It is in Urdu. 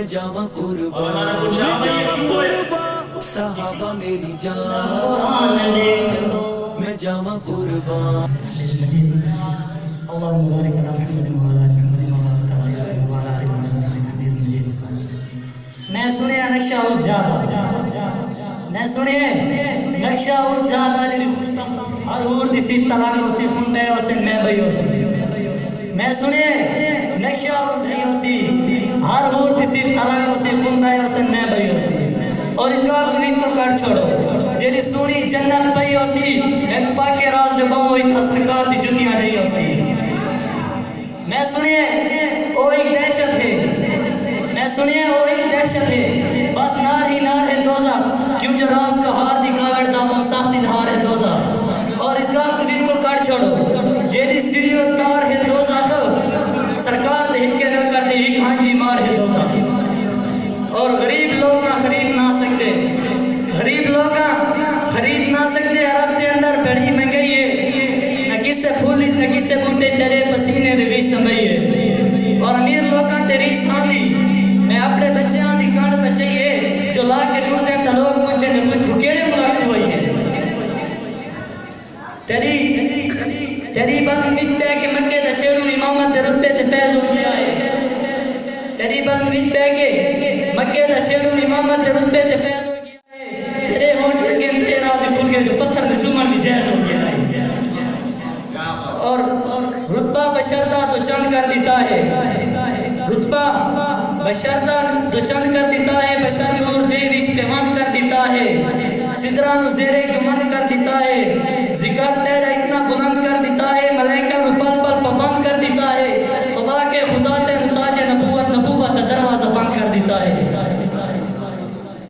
جاواں قربان صحابہ میری جان میں جاواں قربان اللهم بارك على محمد وعلى ال محمد كما باركت على ابراهيم وعلى ال ابراهيم انك حميد مجيد. میں سنیا نقشہ اس زیادہ میں سنیا نقشہ اس زیادہ جڑی خوش ہر اور دی سی طلاق سے فنڈے اسے میں بھئی اسی میں سنیا نقشہ اس سی ہر اور دی سی طلاق سے فنڈے اسے میں بھئی اسی اور اس کا کبھی کو کاٹ چھوڑو جڑی سونی جنت پئی اسی ایک پاک راز جو بہو ایک سرکار دی جتیاں نہیں اسی میں سنیا او ایک دہشت ہے میں سنیا وہ ایک دہشت ہے بس نار ہی نار ہے دوزخ کیوں جو راز کا ہار دکھاوڑ داموں ساختی دھار ہے دوزخ اور اس کا بالکل کاٹ چھوڑو جیڑی سریو تار ہے دوزخ سرکار دے ہکے نہ کر دے ایک ہاں بیمار ہے دوزخ اور غریب لوگ کا خرید نہ سکتے غریب لوگ کا خرید نہ سکتے عرب کے اندر بڑی مہنگائی ہے نہ کس سے پھول نہ کس سے بوٹے تیرے پسینے روی سمئی ہے اور امیر لوگ کا تیری ساندھی میں اپنے بچے آن دی کانڈ پہ چاہیے جو لا کے ٹوٹتے ہیں تلوگ مجھتے ہیں خوش بکیڑے ملاقت ہوئی ہے تیری بزم بیت پہ کہ مکہ دا چھیڑو امامت دے رتبے تے فیض ہو گیا ہے تیری بزم بیت پہ کہ مکہ دا چھیڑو امامت دے رتبے تے فیض ہو گیا ہے تیرے ہونٹ لگے تیرے راز کھل گئے جو پتھر میں چومن بھی جائز ہو گیا ہے اور رتبہ بشردہ تو چند کر دیتا ہے رتبہ بشردہ تو چند کر دیتا ہے بشر نور دے وچ پیمان کر دیتا ہے صدرہ نو زیرے کمند کر دیتا ہے ذکر تیرا اتنا بلند کر دیتا ہے ملائکہ نو پل